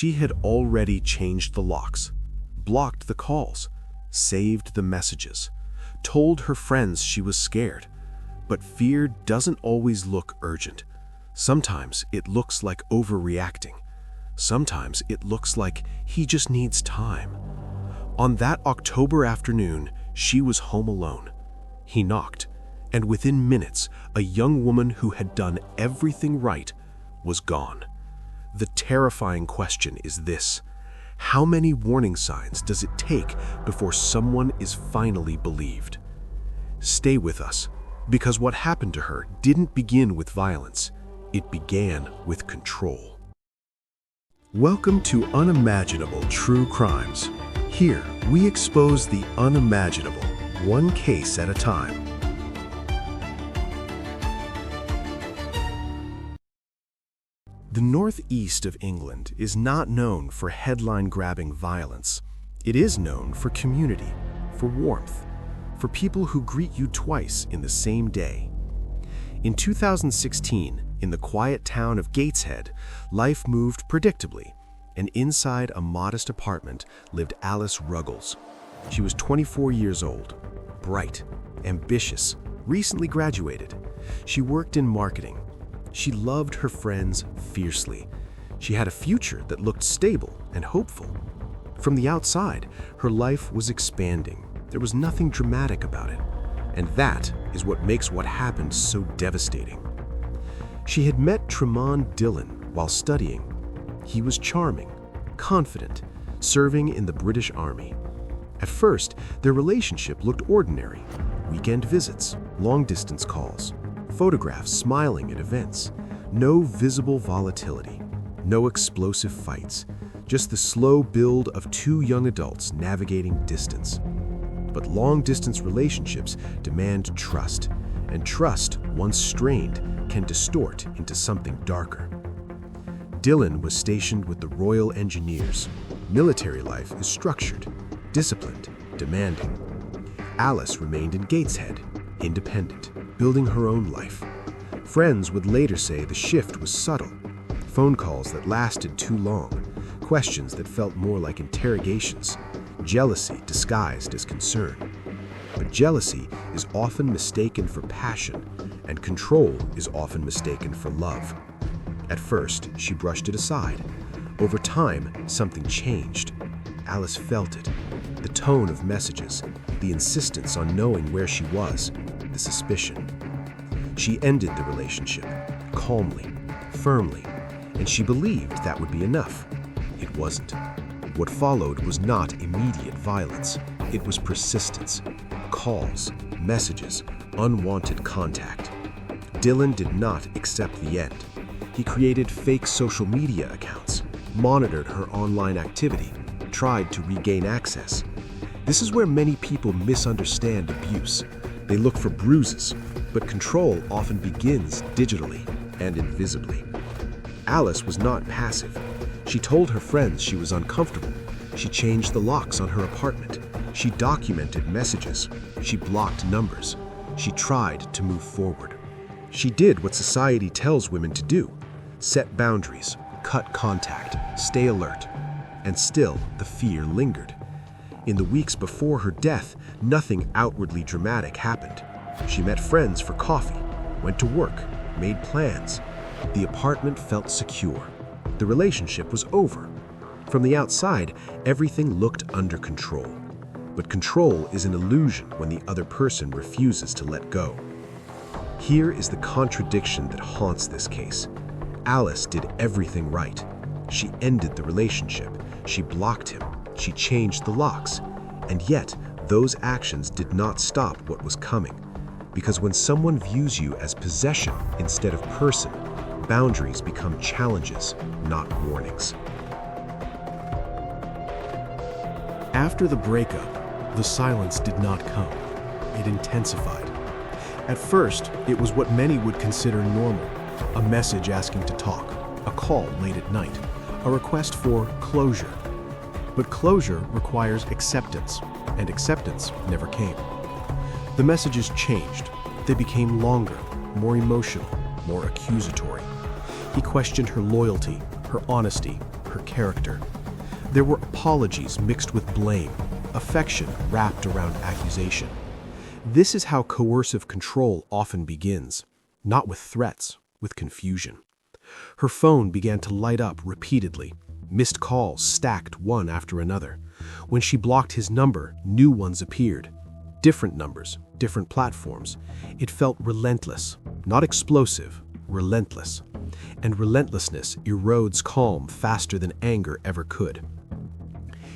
She had already changed the locks, blocked the calls, saved the messages, told her friends she was scared. But fear doesn't always look urgent. Sometimes it looks like overreacting. Sometimes it looks like he just needs time. On that October afternoon, she was home alone. He knocked, and within minutes, a young woman who had done everything right was gone. The terrifying question is this: how many warning signs does it take before someone is finally believed? Stay with us, because what happened to her didn't begin with violence. It began with control. Welcome to Unimaginable True Crimes. Here, we expose the unimaginable, one case at a time. The northeast of England is not known for headline-grabbing violence. It is known for community, for warmth, for people who greet you twice in the same day. In 2016, in the quiet town of Gateshead, life moved predictably, and inside a modest apartment lived Alice Ruggles. She was 24 years old, bright, ambitious, recently graduated. She worked in marketing. She loved her friends fiercely. She had a future that looked stable and hopeful. From the outside, her life was expanding. There was nothing dramatic about it. And that is what makes what happened so devastating. She had met Tremont Dillon while studying. He was charming, confident, serving in the British Army. At first, their relationship looked ordinary. Weekend visits, long-distance calls, photographs smiling at events. No visible volatility, no explosive fights, just the slow build of two young adults navigating distance. But long-distance relationships demand trust, and trust, once strained, can distort into something darker. Dillon was stationed with the Royal Engineers. Military life is structured, disciplined, demanding. Alice remained in Gateshead, independent, building her own life. Friends would later say the shift was subtle. Phone calls that lasted too long, questions that felt more like interrogations, jealousy disguised as concern. But jealousy is often mistaken for passion, and control is often mistaken for love. At first, she brushed it aside. Over time, something changed. Alice felt it. The tone of messages, the insistence on knowing where she was, the suspicion. She ended the relationship, calmly, firmly, and she believed that would be enough. It wasn't. What followed was not immediate violence. It was persistence. Calls, messages, unwanted contact. Dillon did not accept the end. He created fake social media accounts, monitored her online activity, tried to regain access. This is where many people misunderstand abuse. They look for bruises, but control often begins digitally and invisibly. Alice was not passive. She told her friends she was uncomfortable. She changed the locks on her apartment. She documented messages. She blocked numbers. She tried to move forward. She did what society tells women to do: set boundaries, cut contact, stay alert. And still, the fear lingered. In the weeks before her death, nothing outwardly dramatic happened. She met friends for coffee, went to work, made plans. The apartment felt secure. The relationship was over. From the outside, everything looked under control. But control is an illusion when the other person refuses to let go. Here is the contradiction that haunts this case. Alice did everything right. She ended the relationship. She blocked him. She changed the locks. And yet, those actions did not stop what was coming. Because when someone views you as possession instead of person, boundaries become challenges, not warnings. After the breakup, the silence did not come. It intensified. At first, it was what many would consider normal: a message asking to talk, a call late at night, a request for closure. But closure requires acceptance, and acceptance never came. The messages changed. They became longer, more emotional, more accusatory. He questioned her loyalty, her honesty, her character. There were apologies mixed with blame, affection wrapped around accusation. This is how coercive control often begins, not with threats, with confusion. Her phone began to light up repeatedly. Missed calls stacked one after another. When she blocked his number, new ones appeared. Different numbers, different platforms. It felt relentless, not explosive, relentless. And relentlessness erodes calm faster than anger ever could.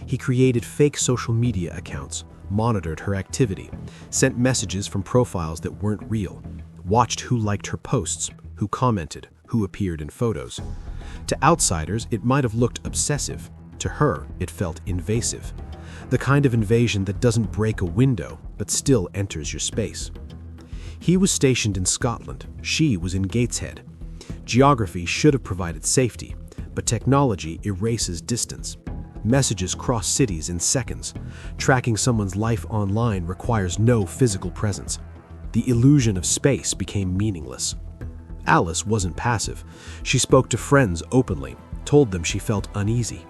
He created fake social media accounts, monitored her activity, sent messages from profiles that weren't real, watched who liked her posts, who commented, who appeared in photos. To outsiders, it might have looked obsessive. To her, it felt invasive. The kind of invasion that doesn't break a window, but still enters your space. He was stationed in Scotland. She was in Gateshead. Geography should have provided safety, but technology erases distance. Messages cross cities in seconds. Tracking someone's life online requires no physical presence. The illusion of space became meaningless. Alice wasn't passive. She spoke to friends openly, told them she felt uneasy.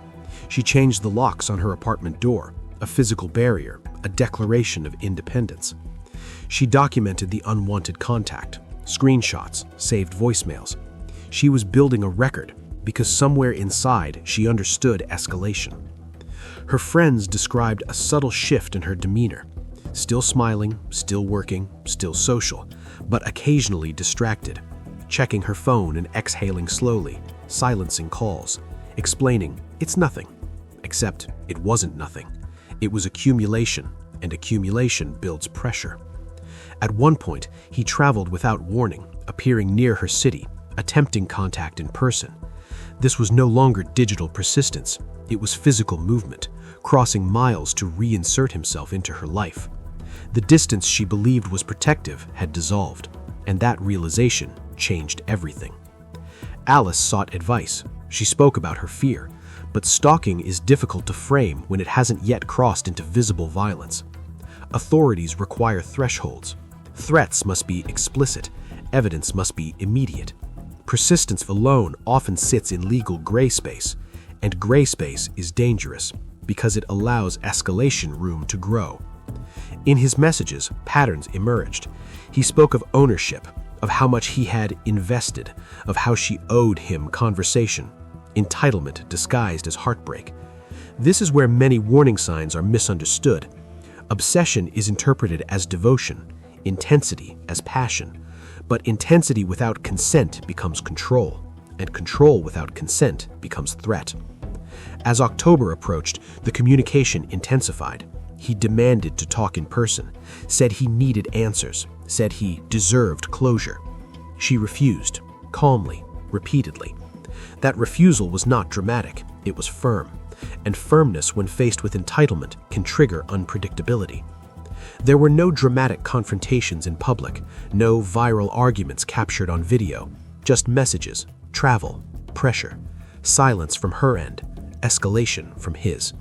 She changed the locks on her apartment door, a physical barrier, a declaration of independence. She documented the unwanted contact, screenshots, saved voicemails. She was building a record because somewhere inside she understood escalation. Her friends described a subtle shift in her demeanor. Still smiling, still working, still social, but occasionally distracted. Checking her phone and exhaling slowly, silencing calls, explaining, it's nothing. Except it wasn't nothing. It was accumulation, and accumulation builds pressure. At one point, he traveled without warning, appearing near her city, attempting contact in person. This was no longer digital persistence. It was physical movement, crossing miles to reinsert himself into her life. The distance she believed was protective had dissolved, and that realization changed everything. Alice sought advice. She spoke about her fear, but stalking is difficult to frame when it hasn't yet crossed into visible violence. Authorities require thresholds. Threats must be explicit. Evidence must be immediate. Persistence alone often sits in legal gray space, and gray space is dangerous because it allows escalation room to grow. In his messages, patterns emerged. He spoke of ownership, of how much he had invested, of how she owed him conversation, entitlement disguised as heartbreak. This is where many warning signs are misunderstood. Obsession is interpreted as devotion, intensity as passion, but intensity without consent becomes control, and control without consent becomes threat. As October approached, the communication intensified. He demanded to talk in person, said he needed answers, said he deserved closure. She refused, calmly, repeatedly. That refusal was not dramatic, it was firm, and firmness when faced with entitlement can trigger unpredictability. There were no dramatic confrontations in public, no viral arguments captured on video, just messages, travel, pressure, silence from her end, escalation from his.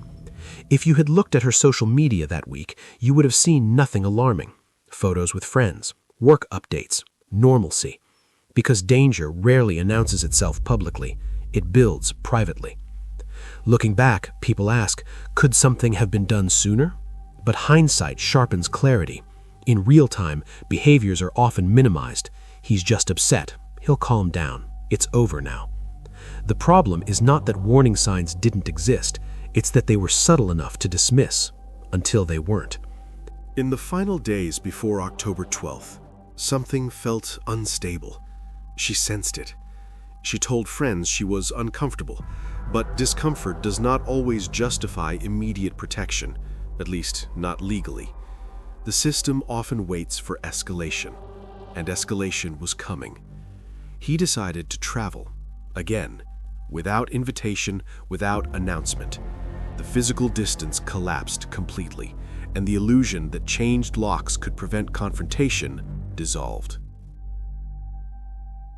If you had looked at her social media that week, you would have seen nothing alarming. Photos with friends, work updates, normalcy. Because danger rarely announces itself publicly, it builds privately. Looking back, people ask, could something have been done sooner? But hindsight sharpens clarity. In real time, behaviors are often minimized. He's just upset. He'll calm down. It's over now. The problem is not that warning signs didn't exist. It's that they were subtle enough to dismiss, until they weren't. In the final days before October 12th, something felt unstable. She sensed it. She told friends she was uncomfortable, but discomfort does not always justify immediate protection, at least not legally. The system often waits for escalation, and escalation was coming. He decided to travel, again, without invitation, without announcement. The physical distance collapsed completely, and the illusion that changed locks could prevent confrontation dissolved.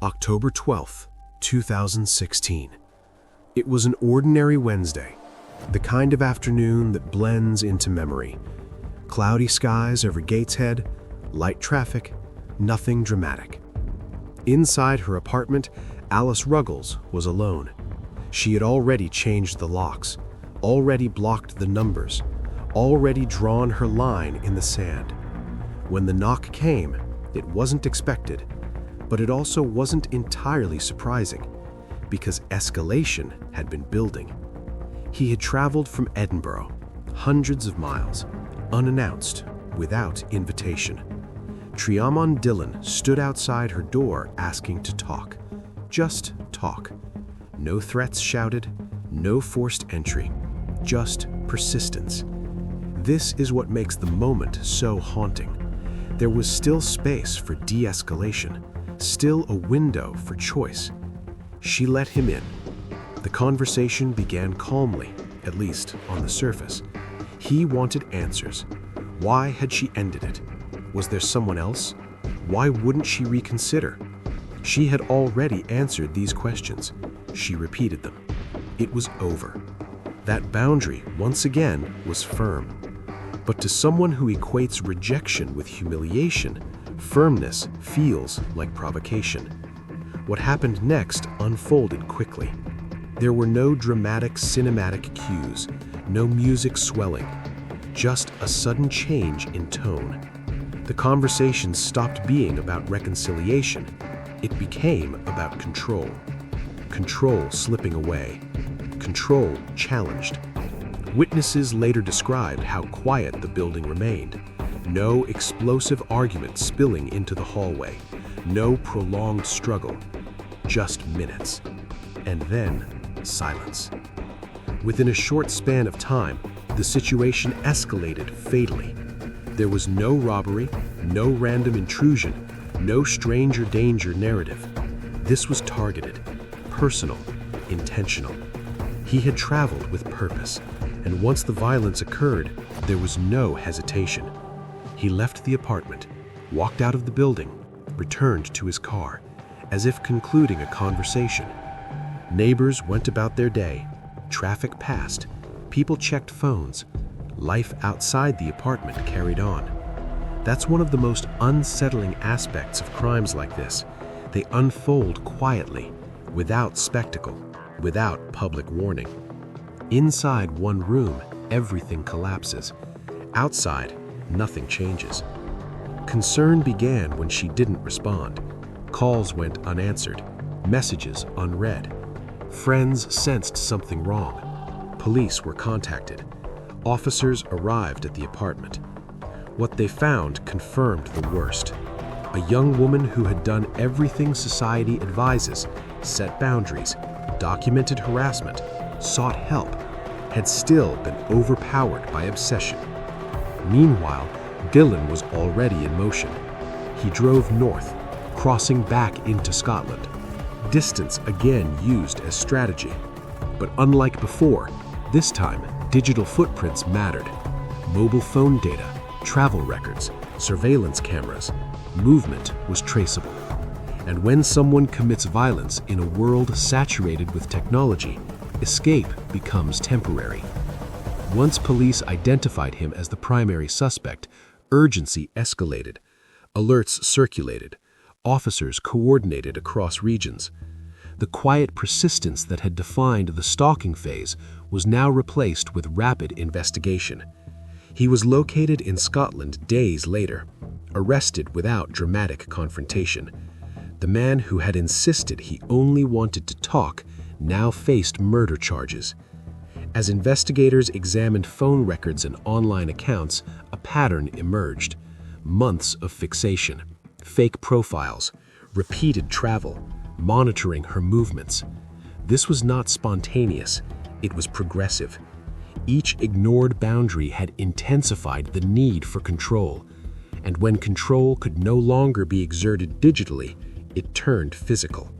October 12th, 2016. It was an ordinary Wednesday, the kind of afternoon that blends into memory. Cloudy skies over Gateshead, light traffic, nothing dramatic. Inside her apartment, Alice Ruggles was alone. She had already changed the locks, already blocked the numbers, already drawn her line in the sand. When the knock came, it wasn't expected, but it also wasn't entirely surprising, because escalation had been building. He had traveled from Edinburgh, hundreds of miles, unannounced, without invitation. Triamon Dillon stood outside her door asking to talk. Just talk. No threats shouted, no forced entry, just persistence. This is what makes the moment so haunting. There was still space for de-escalation, still a window for choice. She let him in. The conversation began calmly, at least on the surface. He wanted answers. Why had she ended it? Was there someone else? Why wouldn't she reconsider? She had already answered these questions. She repeated them. It was over. That boundary, once again, was firm. But to someone who equates rejection with humiliation, firmness feels like provocation. What happened next unfolded quickly. There were no dramatic cinematic cues, no music swelling, just a sudden change in tone. The conversation stopped being about reconciliation. It became about control. Control slipping away. Control challenged. Witnesses later described how quiet the building remained. No explosive argument spilling into the hallway. No prolonged struggle. Just minutes. And then silence. Within a short span of time, the situation escalated fatally. There was no robbery, no random intrusion, no stranger danger narrative. This was targeted, personal, intentional. He had traveled with purpose, and once the violence occurred, there was no hesitation. He left the apartment, walked out of the building, returned to his car, as if concluding a conversation. Neighbors went about their day. Traffic passed. People checked phones. Life outside the apartment carried on. That's one of the most unsettling aspects of crimes like this. They unfold quietly, without spectacle, without public warning. Inside one room, everything collapses. Outside, nothing changes. Concern began when she didn't respond. Calls went unanswered, messages unread. Friends sensed something wrong. Police were contacted. Officers arrived at the apartment. What they found confirmed the worst. A young woman who had done everything society advises, set boundaries, documented harassment, sought help, had still been overpowered by obsession. Meanwhile, Dillon was already in motion. He drove north, crossing back into Scotland. Distance again used as strategy. But unlike before, this time digital footprints mattered. Mobile phone data, travel records, surveillance cameras, movement was traceable. And when someone commits violence in a world saturated with technology, escape becomes temporary. Once police identified him as the primary suspect, urgency escalated. Alerts circulated. Officers coordinated across regions. The quiet persistence that had defined the stalking phase was now replaced with rapid investigation. He was located in Scotland days later, arrested without dramatic confrontation. The man who had insisted he only wanted to talk now faced murder charges. As investigators examined phone records and online accounts, a pattern emerged. Months of fixation, fake profiles, repeated travel, monitoring her movements. This was not spontaneous, it was progressive. Each ignored boundary had intensified the need for control, and when control could no longer be exerted digitally, it turned physical.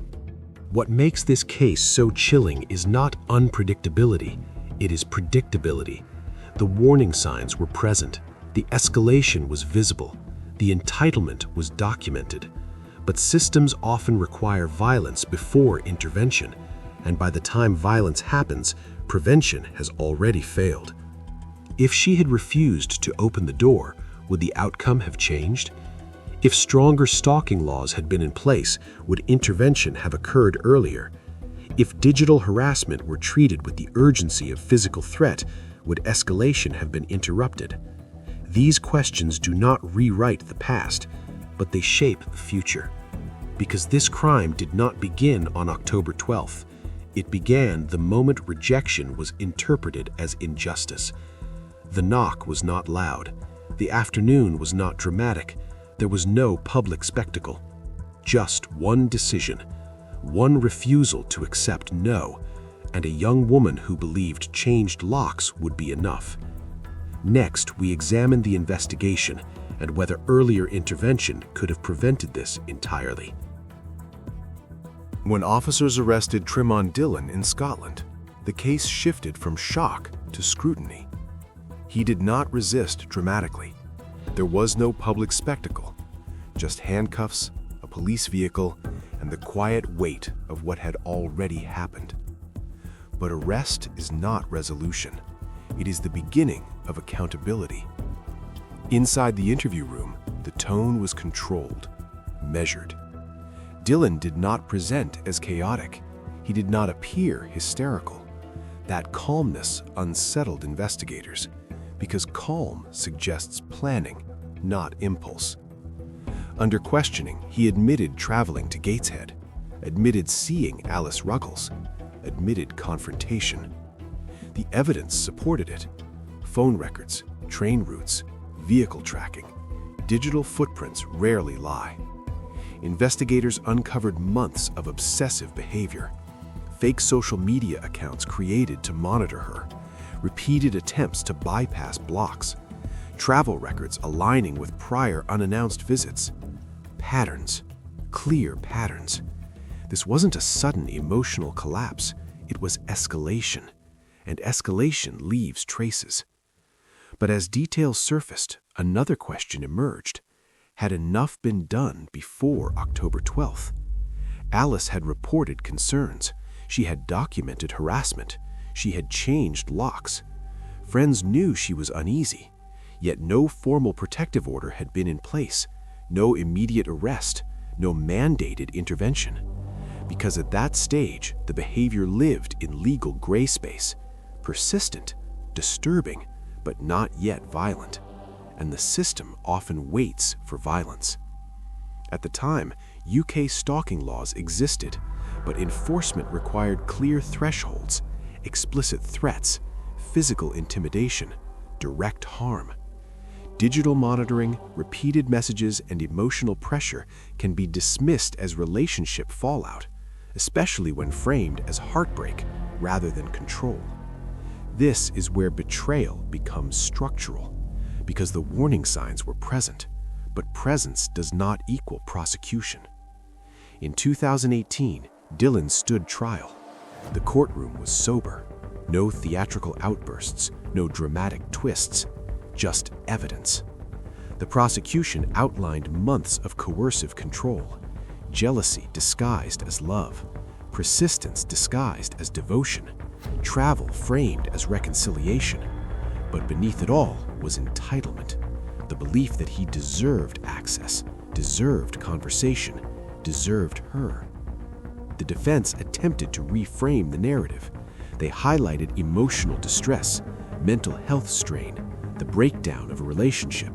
What makes this case so chilling is not unpredictability, it is predictability. The warning signs were present, the escalation was visible, the entitlement was documented. But systems often require violence before intervention, and by the time violence happens, prevention has already failed. If she had refused to open the door, would the outcome have changed? If stronger stalking laws had been in place, would intervention have occurred earlier? If digital harassment were treated with the urgency of physical threat, would escalation have been interrupted? These questions do not rewrite the past, but they shape the future. Because this crime did not begin on October 12th. It began the moment rejection was interpreted as injustice. The knock was not loud. The afternoon was not dramatic. There was no public spectacle. Just one decision, one refusal to accept no, and a young woman who believed changed locks would be enough. Next, we examine the investigation and whether earlier intervention could have prevented this entirely. When officers arrested Tremont Dillon in Scotland, the case shifted from shock to scrutiny. He did not resist dramatically. There was no public spectacle, just handcuffs, a police vehicle, and the quiet weight of what had already happened. But arrest is not resolution. It is the beginning of accountability. Inside the interview room, the tone was controlled, measured. Dillon did not present as chaotic. He did not appear hysterical. That calmness unsettled investigators, because calm suggests planning, not impulse. Under questioning, he admitted traveling to Gateshead, admitted seeing Alice Ruggles, admitted confrontation. The evidence supported it. Phone records, train routes, vehicle tracking, digital footprints rarely lie. Investigators uncovered months of obsessive behavior, fake social media accounts created to monitor her, repeated attempts to bypass blocks, travel records aligning with prior unannounced visits. Patterns, clear patterns. This wasn't a sudden emotional collapse, it was escalation, and escalation leaves traces. But as details surfaced, another question emerged. Had enough been done before October 12th? Alice had reported concerns. She had documented harassment. She had changed locks. Friends knew she was uneasy, yet no formal protective order had been in place, no immediate arrest, no mandated intervention. Because at that stage, the behavior lived in legal gray space, persistent, disturbing, but not yet violent. And the system often waits for violence. At the time, UK stalking laws existed, but enforcement required clear thresholds, explicit threats, physical intimidation, direct harm. Digital monitoring, repeated messages, and emotional pressure can be dismissed as relationship fallout, especially when framed as heartbreak rather than control. This is where betrayal becomes structural, because the warning signs were present, but presence does not equal prosecution. In 2018, Dillon stood trial. The courtroom was sober. No theatrical outbursts, no dramatic twists, just evidence. The prosecution outlined months of coercive control, jealousy disguised as love, persistence disguised as devotion, travel framed as reconciliation. But beneath it all was entitlement, the belief that he deserved access, deserved conversation, deserved her. The defense attempted to reframe the narrative. They highlighted emotional distress, mental health strain, the breakdown of a relationship.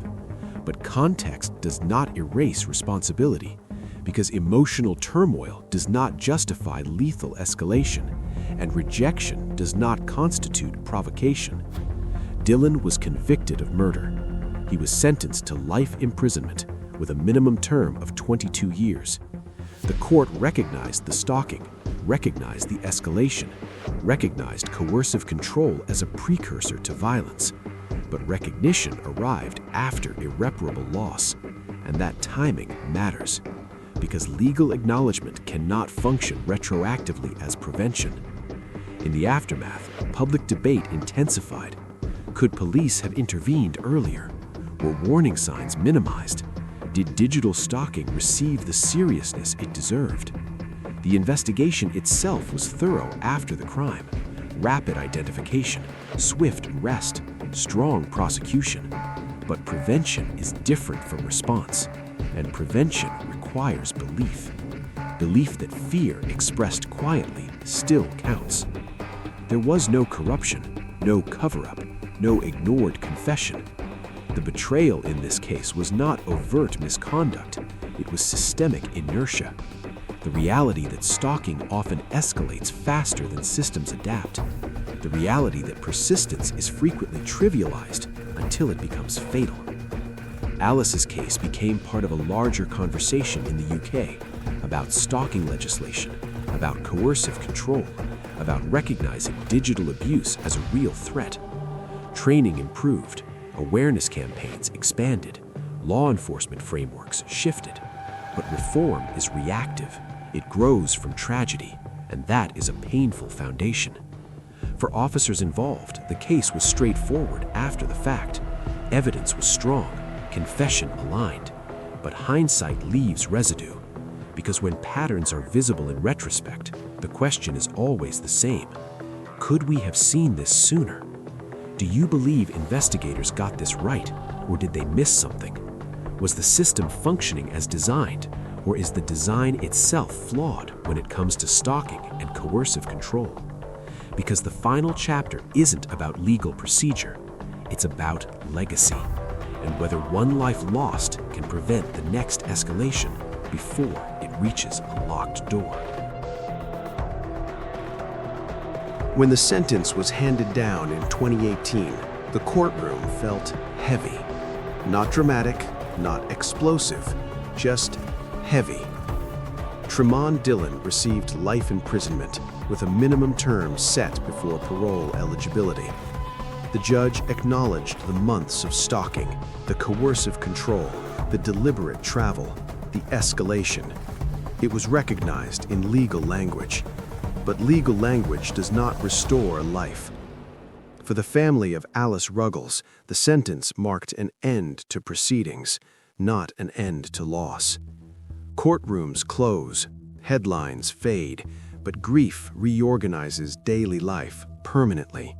But context does not erase responsibility, because emotional turmoil does not justify lethal escalation, and rejection does not constitute provocation. Dillon was convicted of murder. He was sentenced to life imprisonment with a minimum term of 22 years. The court recognized the stalking, recognized the escalation, recognized coercive control as a precursor to violence. But recognition arrived after irreparable loss, and that timing matters, because legal acknowledgement cannot function retroactively as prevention. In the aftermath, public debate intensified. Could police have intervened earlier? Were warning signs minimized? Did digital stalking receive the seriousness it deserved? The investigation itself was thorough after the crime. Rapid identification, swift arrest, strong prosecution. But prevention is different from response, and prevention requires belief. belief that fear expressed quietly still counts. There was no corruption, no cover-up, no ignored confession. The betrayal in this case was not overt misconduct, it was systemic inertia. The reality that stalking often escalates faster than systems adapt. The reality that persistence is frequently trivialized until it becomes fatal. Alice's case became part of a larger conversation in the UK about stalking legislation, about coercive control, about recognizing digital abuse as a real threat. Training improved, awareness campaigns expanded, law enforcement frameworks shifted. But reform is reactive. It grows from tragedy, and that is a painful foundation. For officers involved, the case was straightforward after the fact. Evidence was strong, confession aligned, but hindsight leaves residue. Because when patterns are visible in retrospect, the question is always the same. Could we have seen this sooner? Do you believe investigators got this right, or did they miss something? Was the system functioning as designed, or is the design itself flawed when it comes to stalking and coercive control? Because the final chapter isn't about legal procedure, it's about legacy, and whether one life lost can prevent the next escalation before it reaches a locked door. When the sentence was handed down in 2018, the courtroom felt heavy. Not dramatic, not explosive, just heavy. Tremont Dillon received life imprisonment with a minimum term set before parole eligibility. The judge acknowledged the months of stalking, the coercive control, the deliberate travel, the escalation. It was recognized in legal language, but legal language does not restore life. For the family of Alice Ruggles, the sentence marked an end to proceedings, not an end to loss. Courtrooms close, headlines fade, but grief reorganizes daily life permanently.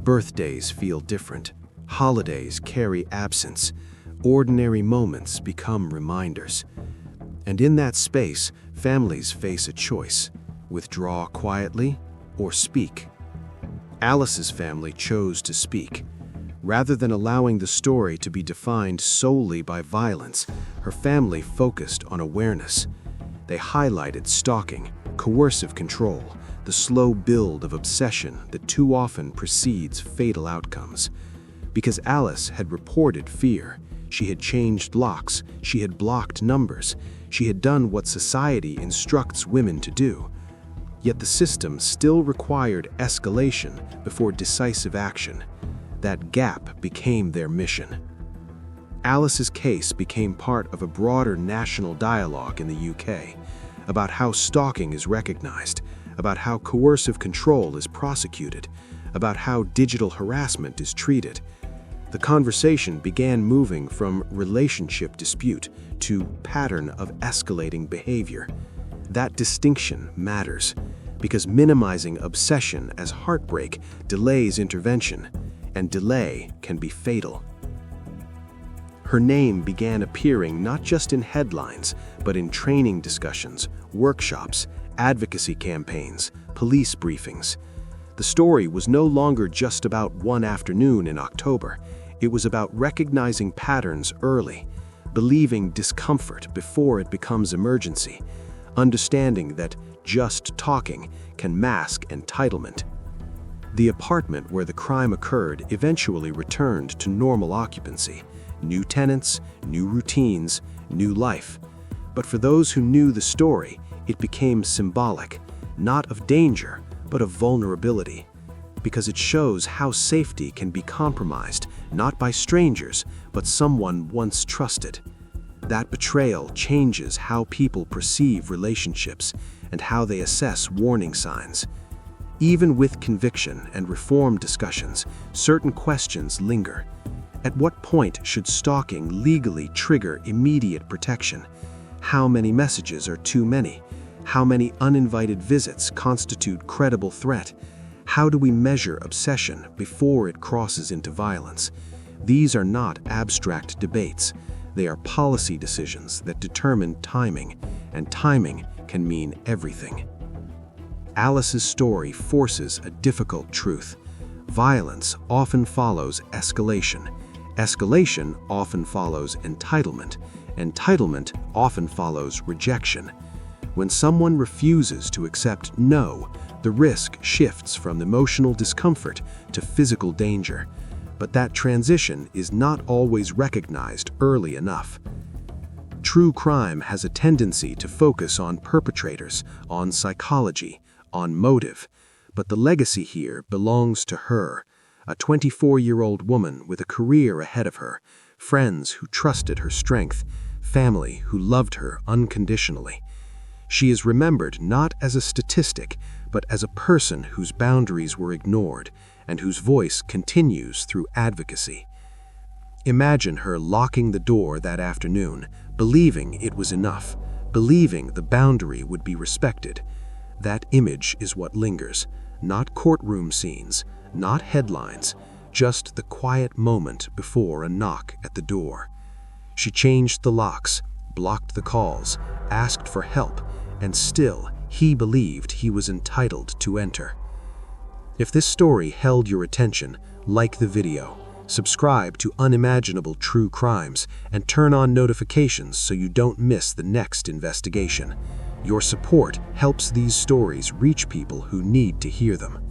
Birthdays feel different, holidays carry absence, ordinary moments become reminders. And in that space, families face a choice: withdraw quietly or speak. Alice's family chose to speak. Rather than allowing the story to be defined solely by violence, her family focused on awareness. They highlighted stalking, coercive control, the slow build of obsession that too often precedes fatal outcomes. Because Alice had reported fear, she had changed locks, she had blocked numbers, she had done what society instructs women to do. Yet the system still required escalation before decisive action. That gap became their mission. Alice's case became part of a broader national dialogue in the UK about how stalking is recognized, about how coercive control is prosecuted, about how digital harassment is treated. The conversation began moving from relationship dispute to pattern of escalating behavior. That distinction matters, because minimizing obsession as heartbreak delays intervention, and delay can be fatal. Her name began appearing not just in headlines, but in training discussions, workshops, advocacy campaigns, police briefings. The story was no longer just about one afternoon in October. It was about recognizing patterns early, believing discomfort before it becomes emergency, understanding that just talking can mask entitlement. The apartment where the crime occurred eventually returned to normal occupancy. New tenants, new routines, new life. But for those who knew the story, it became symbolic, not of danger, but of vulnerability. Because it shows how safety can be compromised, not by strangers, but someone once trusted. That betrayal changes how people perceive relationships and how they assess warning signs. Even with conviction and reform discussions, certain questions linger. At what point should stalking legally trigger immediate protection? How many messages are too many? How many uninvited visits constitute credible threat? How do we measure obsession before it crosses into violence? These are not abstract debates. They are policy decisions that determine timing, and timing can mean everything. Alice's story forces a difficult truth. Violence often follows escalation. Escalation often follows entitlement. Entitlement often follows rejection. When someone refuses to accept no, the risk shifts from emotional discomfort to physical danger. But that transition is not always recognized early enough. True crime has a tendency to focus on perpetrators, on psychology, on motive. But the legacy here belongs to her, a 24-year-old woman with a career ahead of her, friends who trusted her strength, family who loved her unconditionally. She is remembered not as a statistic, but as a person whose boundaries were ignored and whose voice continues through advocacy. Imagine her locking the door that afternoon, believing it was enough, believing the boundary would be respected. That image is what lingers, not courtroom scenes, not headlines, just the quiet moment before a knock at the door. She changed the locks, blocked the calls, asked for help, and still he believed he was entitled to enter. If this story held your attention, like the video, subscribe to Unimaginable True Crimes, and turn on notifications so you don't miss the next investigation. Your support helps these stories reach people who need to hear them.